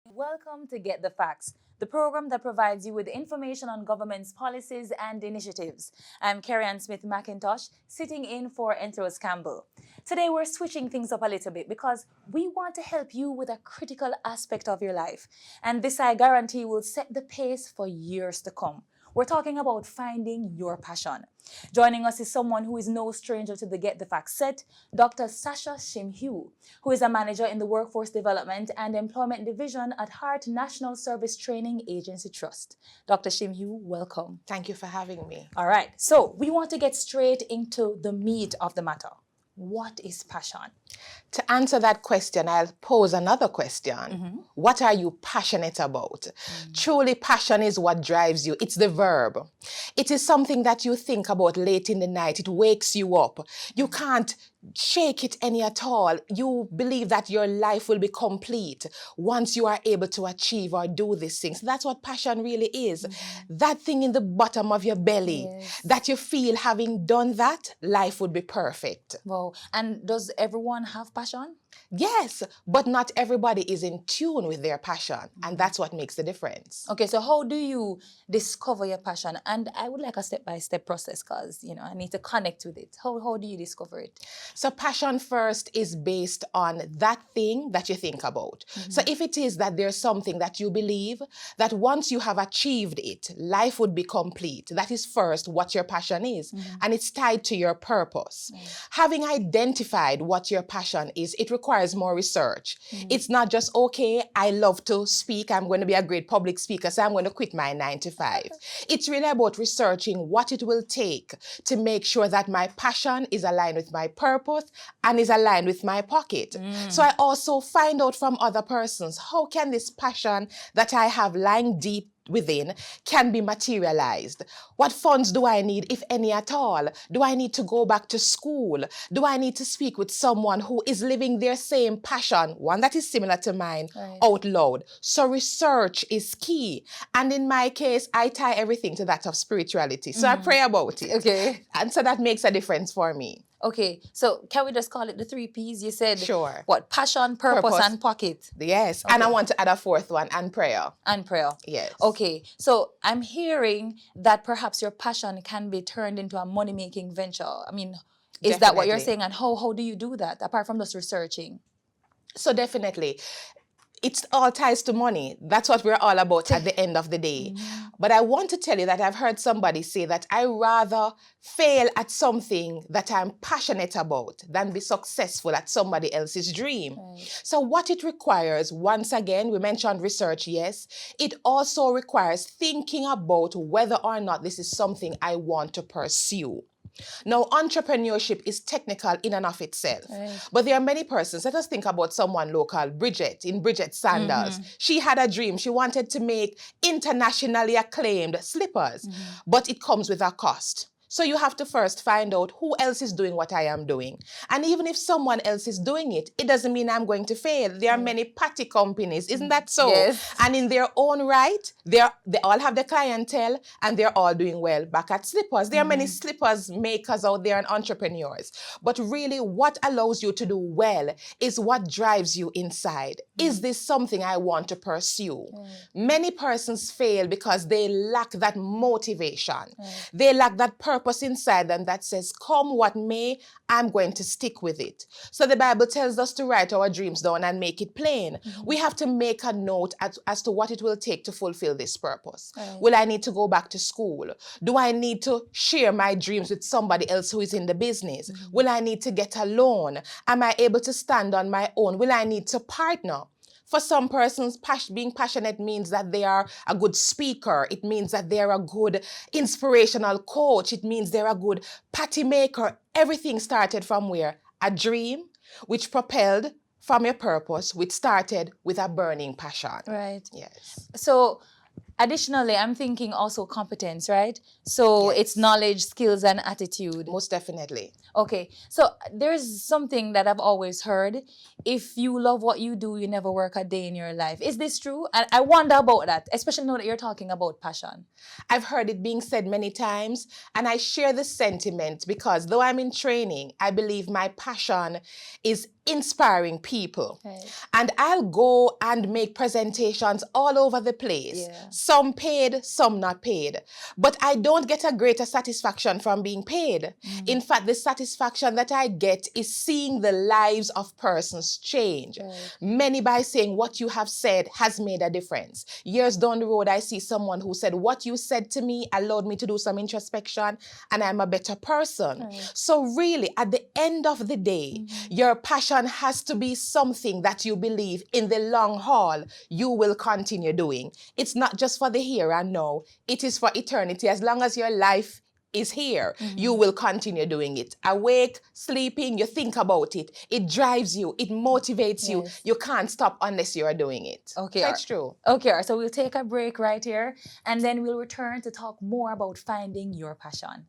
Welcome to Get the Facts, the program that provides you with information on government's policies and initiatives. I'm Carrie-Ann Smith-McIntosh, sitting in for Enthros Campbell. Today we're switching things up a little bit because we want to help you with a critical aspect of your life. And this, I guarantee, will set the pace for years to come. We're talking about finding your passion. Joining us is someone who is no stranger to the Get the Facts set, Dr. Sasha Shim, who is a manager in the Workforce Development and Employment Division at Heart National Service Training Agency Trust. Dr. Shim, welcome. Thank you for having me. All right, so we want to get straight into the meat of the matter. What is passion? To answer that question, I'll pose another question. What are you passionate about? Truly, passion is what drives you. It's the verb. It is something that you think about late in the night. It wakes you up. You can't shake it any at all. You believe that your life will be complete once you are able to achieve or do these things. That's what passion really is. That thing in the bottom of your belly that you feel, having done that, life would be perfect. Wow. And does everyone have passion? Yes, but not everybody is in tune with their passion, and that's what makes the difference. Okay, so how do you discover your passion? And I would like a step-by-step process because, I need to connect with it. How do you discover it? So passion first is based on that thing that you think about. So if it is that there's something that you believe that once you have achieved it, life would be complete, that is first what your passion is, and it's tied to your purpose. Having identified what your passion is, it requires more research. It's not just, okay, I love to speak, I'm going to be a great public speaker, so I'm going to quit my 9 to 5. It's really about researching what it will take to make sure that my passion is aligned with my purpose and is aligned with my pocket. So I also find out from other persons, how can this passion that I have lying deep within can be materialized? What funds do I need, if any at all? Do I need to go back to school? Do I need to speak with someone who is living their same passion, one that is similar to mine, out loud? So research is key. And in my case, I tie everything to that of spirituality. So I pray about it. Okay. And so that makes a difference for me. Okay, so can we just call it the 3 Ps? You said, sure. What? Passion, purpose, and pocket. Yes, and I want to add a 4th one, and prayer. And prayer. Yes. Okay, so I'm hearing that perhaps your passion can be turned into a money-making venture. I mean, is that what you're saying? And how do you do that, apart from just researching? So definitely. It all ties to money. That's what we're all about at the end of the day. But I want to tell you that I've heard somebody say that I rather fail at something that I'm passionate about than be successful at somebody else's dream. So what it requires, once again, we mentioned research, yes. It also requires thinking about whether or not this is something I want to pursue. Now, entrepreneurship is technical in and of itself, but there are many persons. Let us think about someone local, Bridget, in Bridget Sanders. She had a dream. She wanted to make internationally acclaimed slippers, but it comes with a cost. So you have to first find out who else is doing what I am doing. And even if someone else is doing it, it doesn't mean I'm going to fail. There are many patty companies, isn't that so? Yes. And in their own right, they all have the clientele and they're all doing well back at slippers. There are many slippers makers out there and entrepreneurs. But really what allows you to do well is what drives you inside. Is this something I want to pursue? Many persons fail because they lack that motivation. They lack that purpose inside them that says, come what may, I'm going to stick with it. So the Bible tells us to write our dreams down and make it plain. We have to make a note as to what it will take to fulfill this purpose. Will I need to go back to school? Do I need to share my dreams with somebody else who is in the business? Will I need to get a loan? Am I able to stand on my own? Will I need to partner? For some persons, being passionate means that they are a good speaker. It means that they're a good inspirational coach. It means they're a good patty maker. Everything started from where? A dream, which propelled from your purpose, which started with a burning passion. Right. Yes. So Additionally, I'm thinking also competence, right? So Yes. it's knowledge, skills, and attitude. Most definitely. Okay, so there's something that I've always heard. If you love what you do, you never work a day in your life. Is this true? And I wonder about that, especially now that you're talking about passion. I've heard it being said many times, and I share the sentiment because though I'm in training, I believe my passion is inspiring people. Right. And I'll go and make presentations all over the place. Yeah. Some paid, some not paid. But I don't get a greater satisfaction from being paid. In fact, the satisfaction that I get is seeing the lives of persons change. Right. Many by saying what you have said has made a difference. Years down the road, I see someone who said, what you said to me allowed me to do some introspection and I'm a better person. Right. So really, at the end of the day, your passion has to be something that you believe in the long haul you will continue doing. It's not just for the here and now. It is for eternity. As long as your life is here, you will continue doing it. Awake, sleeping, you think about it. It drives you. It motivates you. Yes. You can't stop unless you are doing it. Okay, That's true. Okay, so we'll take a break right here, and then we'll return to talk more about finding your passion.